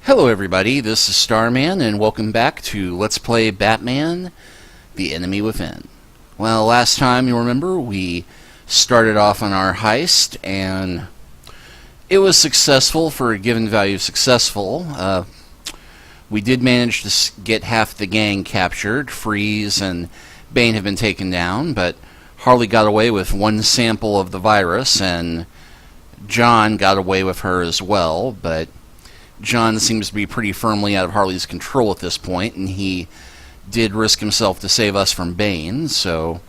Hello everybody, this is Starman, and welcome back to Let's Play Batman, The Enemy Within. Well, last time, you remember, we started off on our heist, and it was successful for a given value of successful. We did manage to get half the gang captured. Freeze and Bane have been taken down, but Harley got away with one sample of the virus, and John got away with her as well, but John seems to be pretty firmly out of Harley's control at this point, and he did risk himself to save us from Bane, so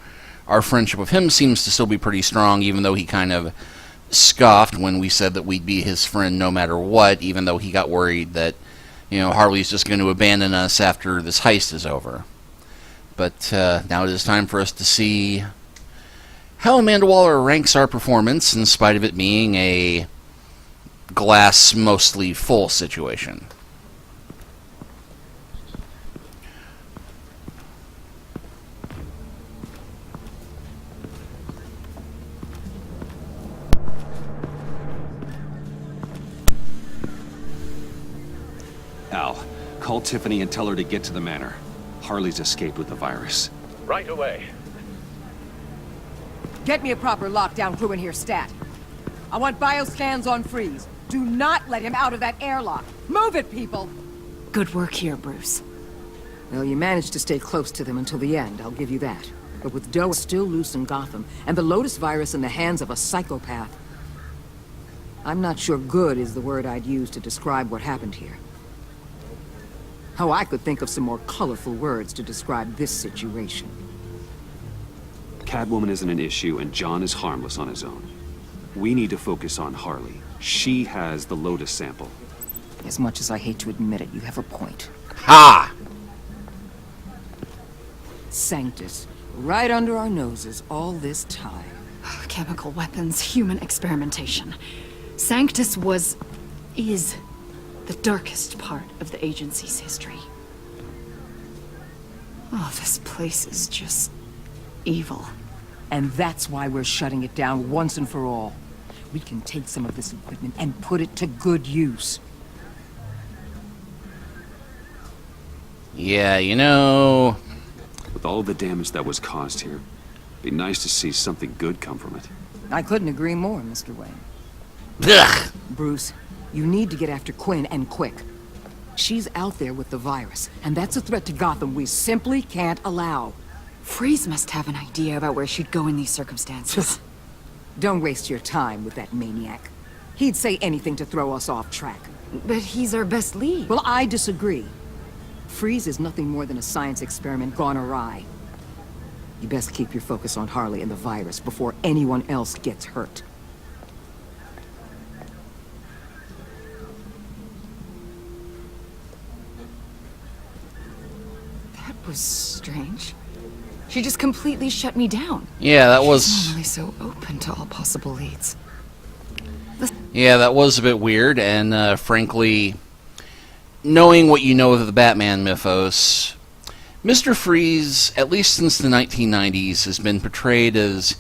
our friendship with him seems to still be pretty strong, even though he kind of scoffed when we said that we'd be his friend no matter what, even though he got worried that, you know, Harley's just going to abandon us after this heist is over. But now it is time for us to see how Amanda Waller ranks our performance, in spite of it being a glass mostly full situation. Al, call Tiffany and tell her to get to the manor. Harley's escaped with the virus. Right away. Get me a proper lockdown crew in here, stat. I want bioscans on Freeze. Do not let him out of that airlock. Move it, people! Good work here, Bruce. Well, you managed to stay close to them until the end, I'll give you that. But with Doe still loose in Gotham, and the Lotus virus in the hands of a psychopath, I'm not sure good is the word I'd use to describe what happened here. Oh, I could think of some more colorful words to describe this situation. Catwoman isn't an issue, and John is harmless on his own. We need to focus on Harley. She has the Lotus sample. As much as I hate to admit it, you have a point. Ha! Sanctus, right under our noses all this time. Chemical weapons, human experimentation. Sanctus is the darkest part of the agency's history. Oh, this place is just evil. And that's why we're shutting it down once and for all. We can take some of this equipment and put it to good use. Yeah, you know, With all the damage that was caused here, it'd be nice to see something good come from it. I couldn't agree more, Mr. Wayne. ugh. Bruce, you need to get after Quinn, and quick. She's out there with the virus, and that's a threat to Gotham we simply can't allow. Freeze must have an idea about where she'd go in these circumstances. Don't waste your time with that maniac. He'd say anything to throw us off track. But he's our best lead. Well, I disagree. Freeze is nothing more than a science experiment gone awry. You best keep your focus on Harley and the virus before anyone else gets hurt. That was strange. She just completely shut me down. Yeah, that She's was... normally so open to all possible leads. Yeah, that was a bit weird, and frankly, knowing what you know of the Batman mythos, Mr. Freeze, at least since the 1990s, has been portrayed as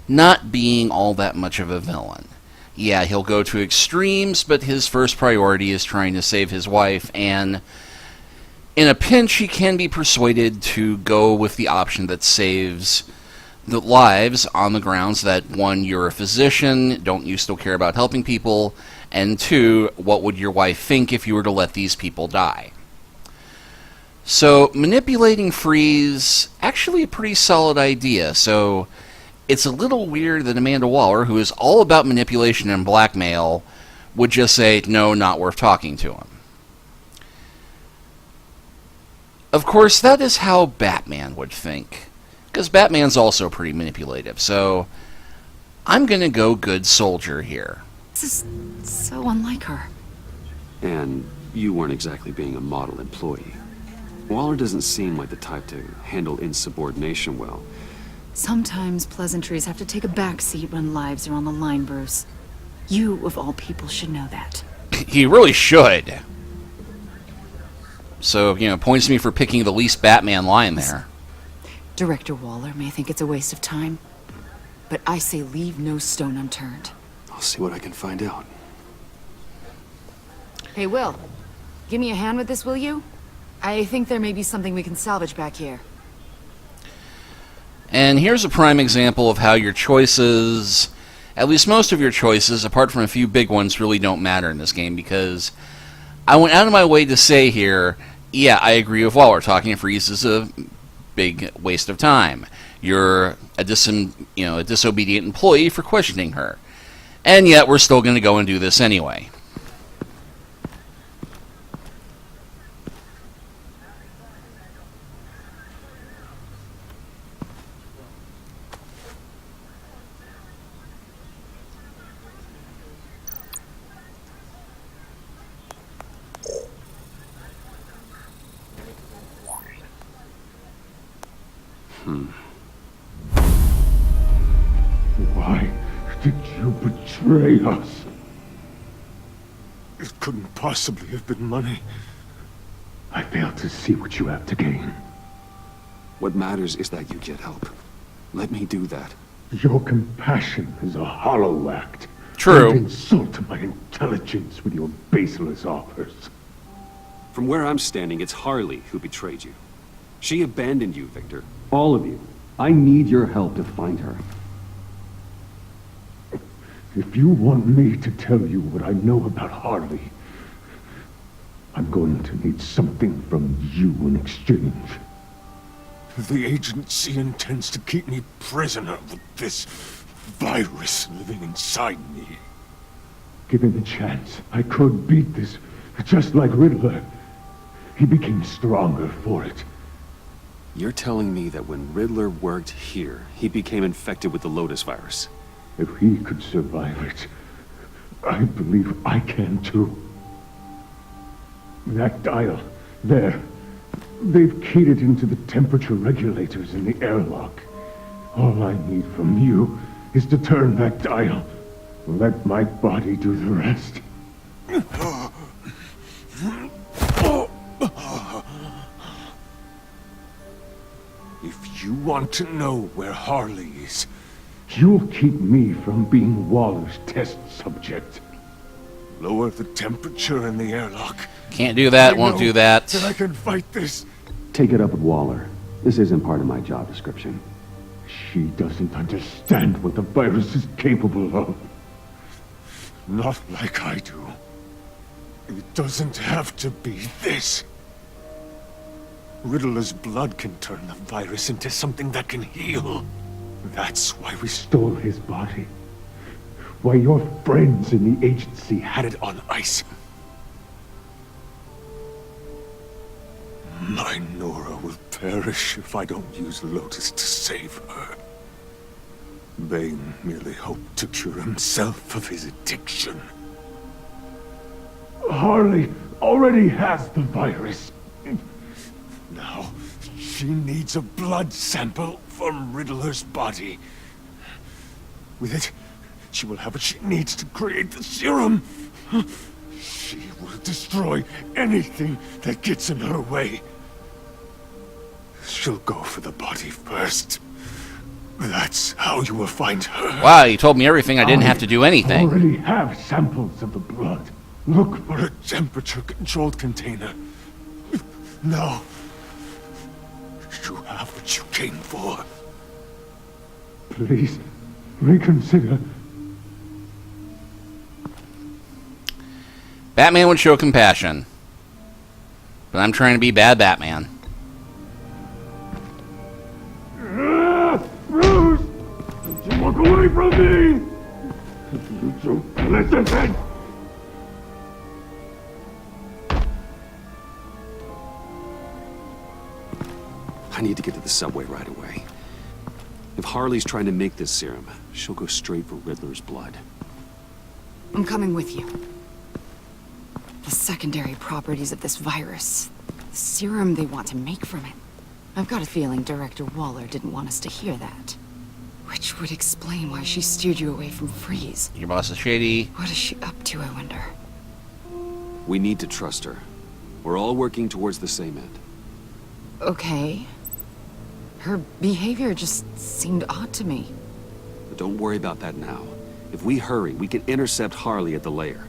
not being all that much of a villain. Yeah, he'll go to extremes, but his first priority is trying to save his wife, and in a pinch, he can be persuaded to go with the option that saves the lives on the grounds that, one, you're a physician, don't you still care about helping people, and two, what would your wife think if you were to let these people die? So, manipulating Freeze, actually a pretty solid idea, so it's a little weird that Amanda Waller, who is all about manipulation and blackmail, would just say, no, not worth talking to him. Of course, that is how Batman would think, because Batman's also pretty manipulative, so I'm going to go good soldier here. This is so unlike her. And you weren't exactly being a model employee. Waller doesn't seem like the type to handle insubordination well. Sometimes pleasantries have to take a backseat when lives are on the line, Bruce. You, of all people, should know that. He really should. So, you know, points to me for picking the least Batman line there. Director Waller may think it's a waste of time, but I say leave no stone unturned. I'll see what I can find out. Hey, Will. Give me a hand with this, will you? I think there may be something we can salvage back here. And here's a prime example of how your choices, at least most of your choices, apart from a few big ones, really don't matter in this game, because I went out of my way to say here, yeah, I agree with Waller. Talking to Freeze is a big waste of time. You're a disobedient employee for questioning her. And yet we're still going to go and do this anyway. Why did you betray us? It couldn't possibly have been money. I fail to see what you have to gain. What matters is that you get help. Let me do that. Your compassion is a hollow act. True. You insult my intelligence with your baseless offers. From where I'm standing, it's Harley who betrayed you. She abandoned you, Victor. All of you. I need your help to find her. If you want me to tell you what I know about Harley, I'm going to need something from you in exchange. The agency intends to keep me prisoner with this virus living inside me. Given the chance, I could beat this, just like Riddler. He became stronger for it. You're telling me that when Riddler worked here, he became infected with the Lotus virus? If he could survive it, I believe I can too. That dial, there. They've keyed it into the temperature regulators in the airlock. All I need from you is to turn that dial. Let my body do the rest. If you want to know where Harley is, You'll keep me from being Waller's test subject. lower the temperature in the airlock. Can't do that, I won't know do that. That I can fight this. Take it up with Waller. This isn't part of my job description. She doesn't understand what the virus is capable of. Not like I do. It doesn't have to be this. Riddler's blood can turn the virus into something that can heal. That's why we Stole his body. Why your friends in the agency had it on ice. My Nora will perish if I don't use Lotus to save her. Bane merely hoped to cure himself of his addiction. Harley already has the virus. Now, she needs a blood sample from Riddler's body. With it, she will have what she needs to create the serum. She will destroy anything that gets in her way. She'll go for the body first. That's how you will find her. Wow, you told me everything. I didn't have to do anything. Already have samples of the blood. Look for For a it. temperature-controlled container. Now, you have what you came for. Please, reconsider. Batman would show compassion. But I'm trying to be bad Batman. Bruce! Don't you walk away from me! You don't listen! I need to get to the subway right away. If Harley's trying to make this serum, she'll go straight for Riddler's blood. I'm coming with you. The secondary properties of this virus. The serum they want to make from it. I've got a feeling Director Waller didn't want us to hear that. Which would explain why she steered you away from Freeze. Your boss is shady. What is she up to, I wonder? We need to trust her. We're all working towards the same end. Okay. Her behavior just seemed odd to me. But don't worry about that now. If we hurry, we can intercept Harley at the lair.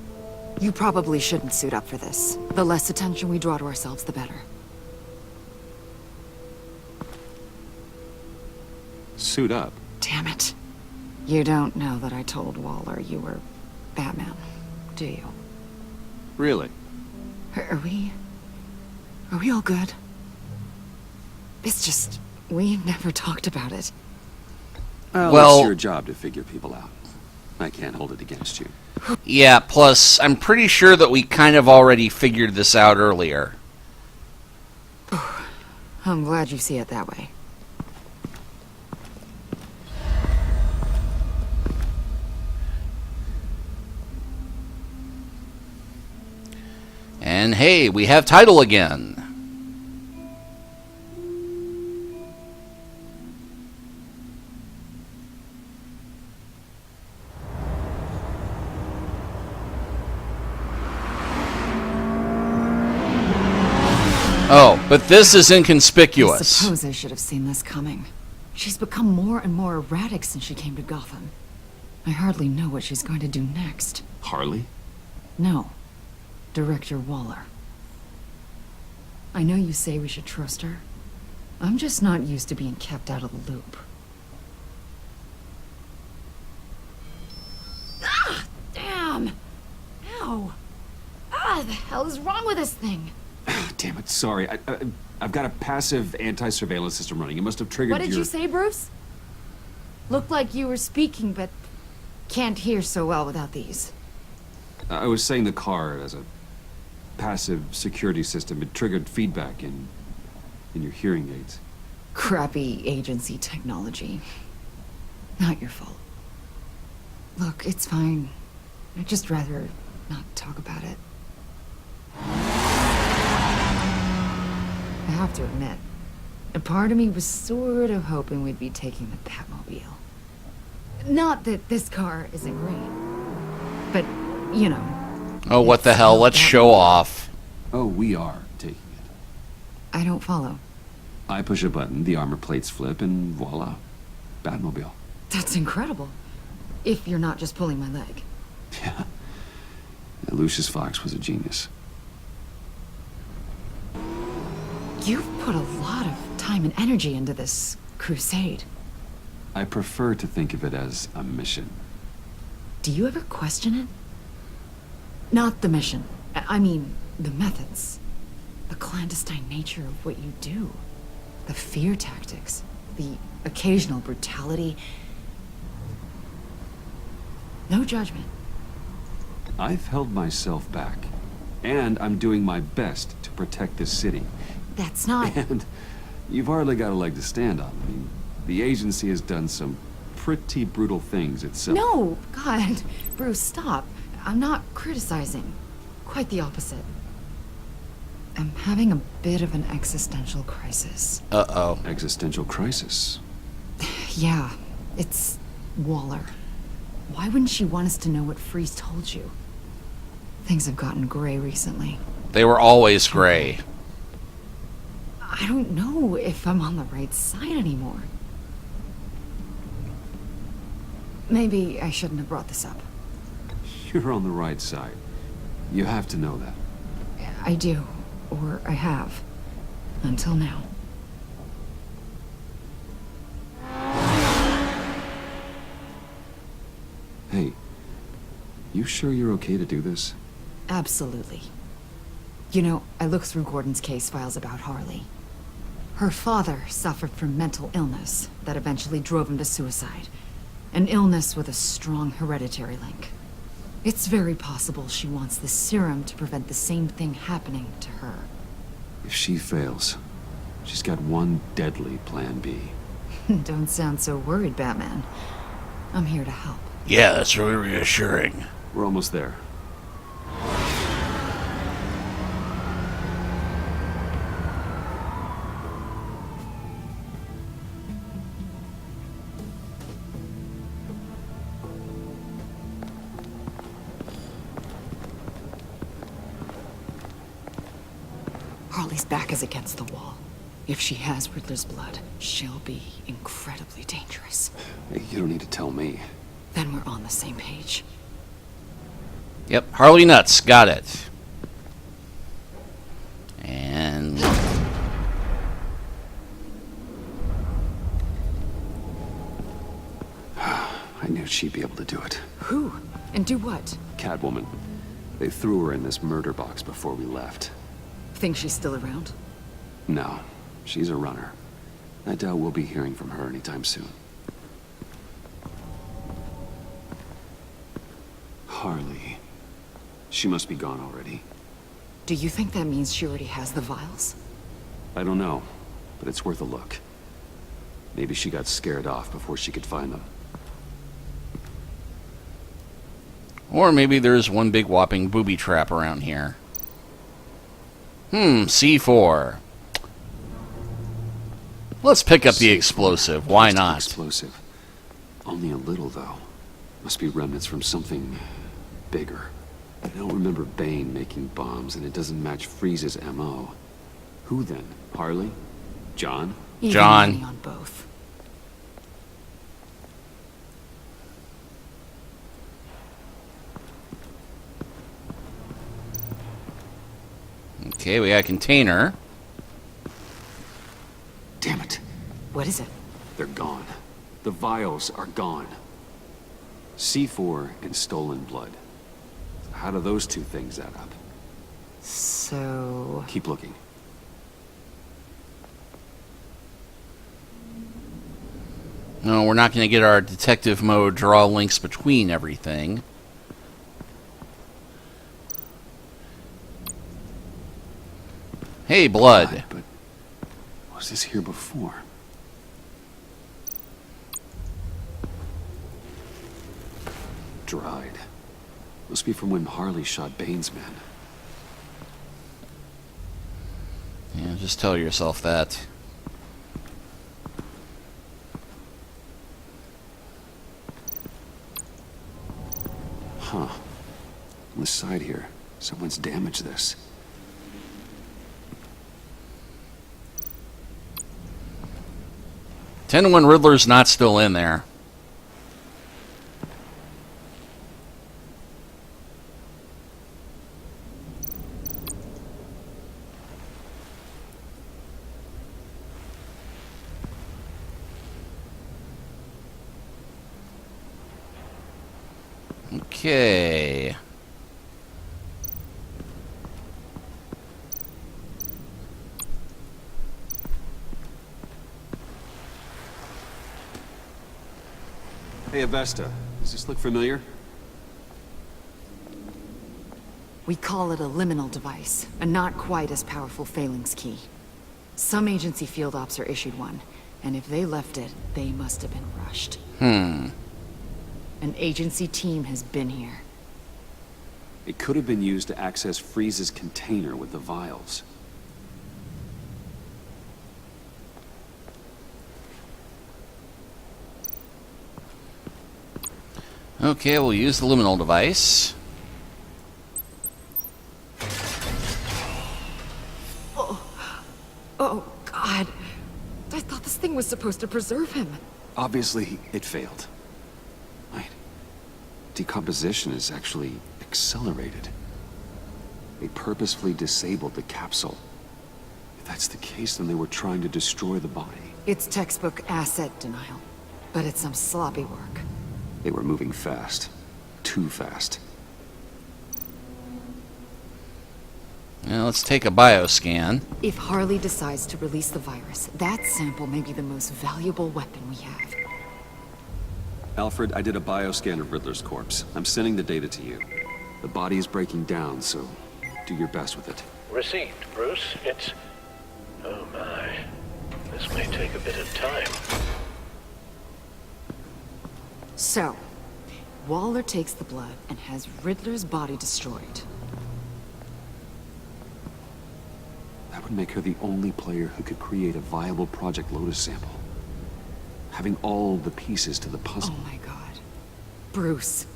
You probably shouldn't suit up for this. The less attention we draw to ourselves, the better. Suit up. Damn it. You don't know that I told Waller you were Batman, do you? Really? Are we all good? It's just, we never talked about it. Well- it's your job to figure people out. I can't hold it against you. Yeah, plus, I'm pretty sure that we kind of already figured this out earlier. I'm glad you see it that way. And hey, we have title again. Oh, but this is I inconspicuous. suppose I should have seen this coming. She's become more and more erratic since she came to Gotham. I hardly know what she's going to do next. Harley? No. Director Waller. I know you say we should trust her. I'm just not used to being kept out of the loop. Ah! Damn! Ow! Ah, the hell is wrong with this thing? Damn it, sorry. I've got a passive anti-surveillance system running. It must have triggered What did you say, Bruce? Looked like you were speaking, but can't hear so well without these. I was saying the car as a passive security system. It triggered feedback in your hearing aids. Crappy agency technology. Not your fault. Look, it's fine. I'd just rather not talk about it. I have to admit, a part of me was sort of hoping we'd be taking the Batmobile. Not that this car isn't great, but, you know. Oh, what the hell? Let's show off. Oh, we are taking it. I don't follow. I push a button, the armor plates flip, and voila. Batmobile. That's incredible. If you're not just pulling my leg. Yeah. Lucius Fox was a genius. You've put a lot of time and energy into this crusade. I prefer to think of it as a mission. Do you ever question it? Not the mission. I mean, the methods. The clandestine nature of what you do. The fear tactics. The occasional brutality. No judgment. I've held myself back. And I'm doing my best to protect this city. That's not... And you've hardly got a leg to stand on. I mean, the agency has done some pretty brutal things itself. No! God. Bruce, stop. I'm not criticizing. Quite the opposite. I'm having a bit of an existential crisis. Uh-oh. Existential crisis. Yeah, it's Waller. Why wouldn't she want us to know what Freeze told you? Things have gotten gray recently. They were always gray. I don't know if I'm on the right side anymore. Maybe I shouldn't have brought this up. You're on the right side. You have to know that. I do, or I have. Until now. Hey, you sure you're okay to do this? Absolutely. You know, I looked through Gordon's case files about Harley. Her father suffered from mental illness that eventually drove him to suicide. An illness with a strong hereditary link. It's very possible she wants the serum to prevent the same thing happening to her. If she fails, she's got one deadly plan B. Don't sound so worried, Batman. I'm here to help. Yeah, that's really reassuring. We're almost there. Harley's back is against the wall. If she has Riddler's blood, she'll be incredibly dangerous. Hey, you don't need to tell me. Then we're on the same page. Yep, Harley Nuts, got it. And I knew she'd be able to do it. Who? And do what? Catwoman. They threw her in this murder box before we left. Think she's still around? No, she's a runner. I doubt we'll be hearing from her anytime soon. Harley. She must be gone already. Do you think that means she already has the vials? I don't know, but it's worth a look. Maybe she got scared off before she could find them. or maybe there's one big whopping booby trap around here. C4. Let's pick up the explosive. Why not? Explosive. Only a little, though. Must be remnants from something bigger. I don't remember Bane making bombs, and it doesn't match Freeze's M.O. Who then? Harley? John? Even John. money on both. Okay, we got a container. Damn it. What is it? They're gone. The vials are gone. C4 and stolen blood. How do those two things add up? So... Keep looking. No, we're not going to get our detective mode draw links between everything. Hey, blood. Right, but was this here before? Dried. Must be from when Harley shot Bane's men. Yeah, just tell yourself that. Huh. On the side here, someone's damaged this. 10-1 Riddler's not still in there. Okay. Hey, Avesta. Does this look familiar? we call it a liminal device, a not quite as powerful phalanx key. Some agency field ops are issued one, and if they left it, they must have been rushed. An agency team has been here. It could have been used to access Freeze's container with the vials. Okay, we'll use the liminal device. Oh, God. I thought this thing was supposed to preserve him. Obviously, it failed. Wait. Decomposition is actually accelerated. They purposefully disabled the capsule. If that's the case, then they were trying to destroy the body. It's textbook asset denial, but it's some sloppy work. They were moving fast. Too fast. Now let's take a bioscan. If Harley decides to release the virus, that sample may be the most valuable weapon we have. Alfred, I did a bioscan of Riddler's corpse. I'm sending the data to you. The body is breaking down, so do your best with it. Received, Bruce. It's... oh my. This may take a bit of time. So, Waller takes the blood and has Riddler's body destroyed. That would make her the only player who could create a viable Project Lotus sample. Having all the pieces to the puzzle. Oh my God. Bruce.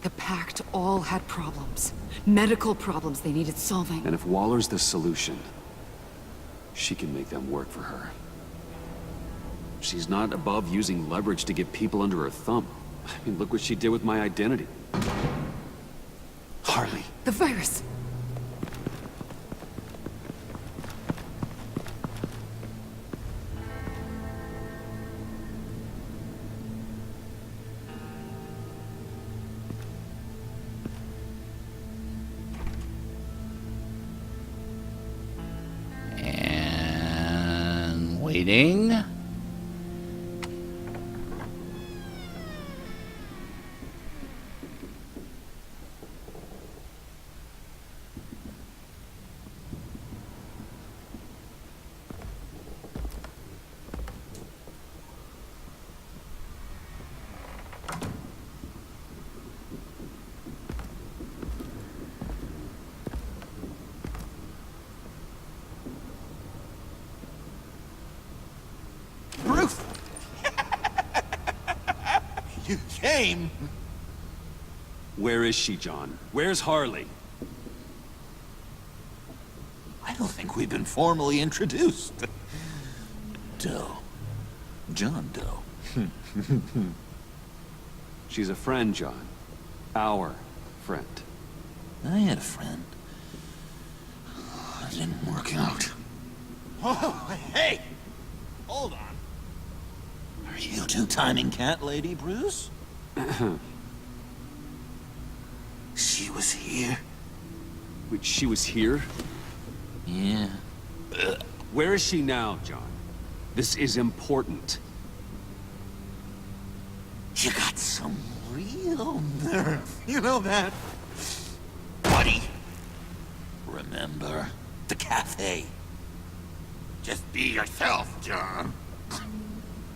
The Pact all had problems. Medical problems they needed solving. And if Waller's the solution, she can make them work for her. She's not above using leverage to get people under her thumb. I mean, look what she did with my identity. Harley. The virus! And waiting. Bruce! You came! Where is she, John? Where's Harley? I don't think we've been formally introduced. Doe. John Doe. She's a friend, John. Our friend. I had a friend. It didn't work out. Oh, hey! Hold on. Are you two-timing cat lady, Bruce? She was here. Wait, she was here? Yeah. Where is she now, John? This is important. You got some real nerve. You know that? Buddy. Remember the cafe? Just be yourself, John.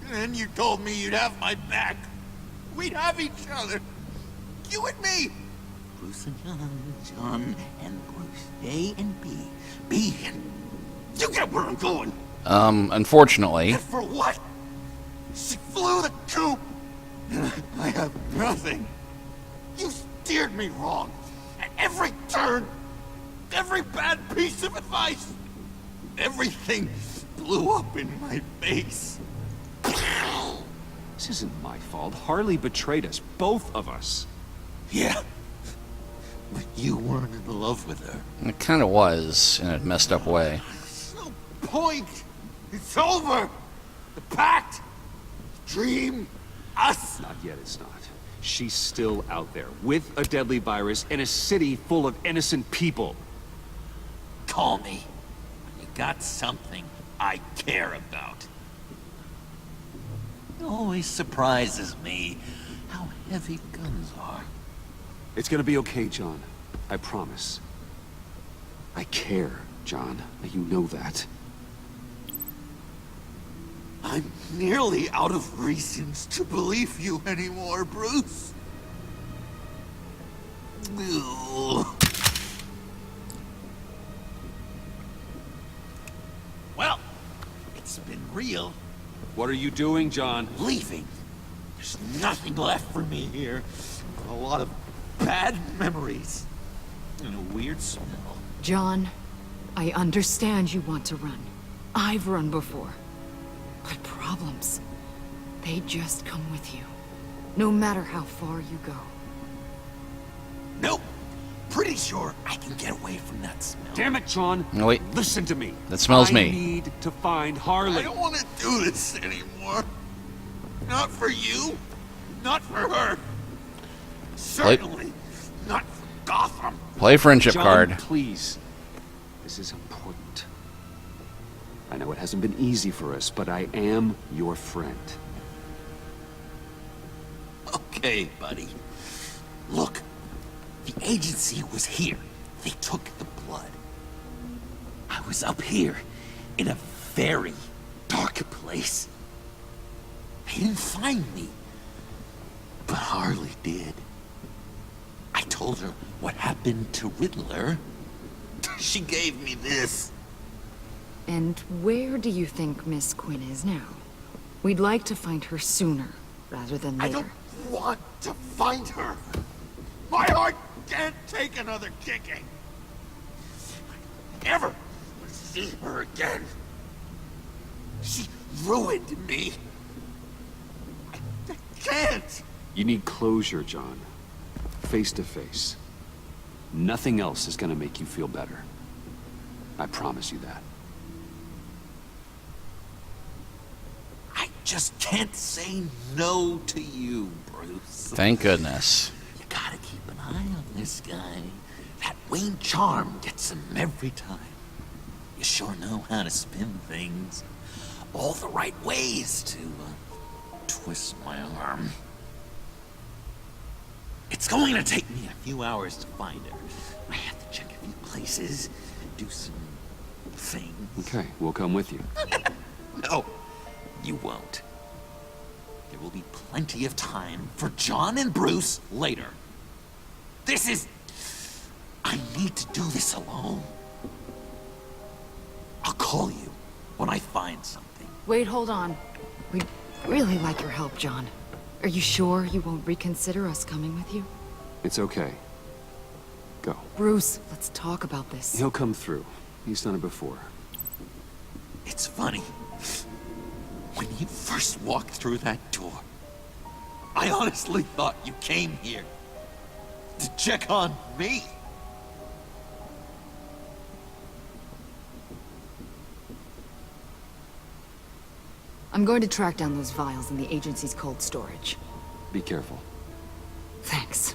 And then you told me you'd have my back. We'd have each other. You and me. Bruce and John and Bruce. A and B. B and... You get where I'm going. Unfortunately. And for what? She flew the coop. And I have nothing. You steered me wrong. At every turn. Every bad piece of advice. Everything blew up in my face. This isn't my fault. Harley betrayed us. Both of us. Yeah. But you weren't in love with her. It kind of was, in a messed up way. There's no point. It's over. The pact. The dream. Us. Not yet, it's not. She's still out there, with a deadly virus, in a city full of innocent people. Call me. You got something I care about. It always surprises me how heavy guns are. It's gonna be okay, John. I promise. I care, John. You know that. I'm nearly out of reasons to believe you anymore, Bruce. Ugh. Well, it's been real. What are you doing, John? Leaving. There's nothing left for me here. A lot of bad memories. And a weird smell. John, I understand you want to run. I've run before. But problems, they just come with you. No matter how far you go. Nope. Pretty sure I can get away from that smell. Damn it, John! No, wait. Listen to me. That smells I me. need to find Harley. I don't want to do this anymore. Not for you. Not for her. Certainly not for Gotham. Play friendship John, card. please. This is important. I know it hasn't been easy for us, but I am your friend. Okay, buddy. Look, the agency was here. They took the blood. I was up here in a very dark place. They didn't find me. But Harley did. I told her what happened to Riddler. She gave me this. And where do you think Miss Quinn is now? We'd like to find her sooner, rather than I later. don't want to find her. My heart can't take another kicking. I never want to see her again. She ruined me. I can't. You need closure, John. Face to face. Nothing else is gonna make you feel better. I promise you that. I just can't say no to you, Bruce. Thank goodness. You gotta keep an eye on this guy. That Wayne charm gets him every time. You sure know how to spin things. All the right ways to twist my arm. It's going to take me a few hours to find her. I have to check a few places, do some things. Okay, we'll come with you. No, you won't. There will be plenty of time for John and Bruce later. I need to do this alone. I'll call you when I find something. Wait, hold on. We'd really like your help, John. Are you sure you won't reconsider us coming with you? It's okay. Go. Bruce, let's talk about this. He'll come through. He's done it before. It's funny. When you first walked through that door, I honestly thought you came here to check on me. I'm going to track down those vials in the agency's cold storage. Be careful. Thanks.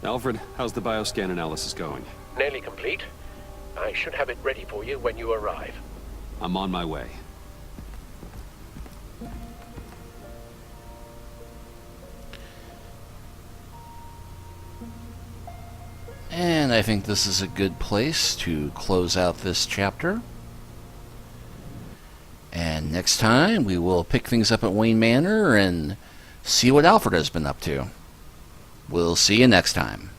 Alfred, how's the bioscan analysis going? Nearly complete. I should have it ready for you when you arrive. I'm on my way. And I think this is a good place to close out this chapter. And next time we will pick things up at Wayne Manor and see what Alfred has been up to. We'll see you next time.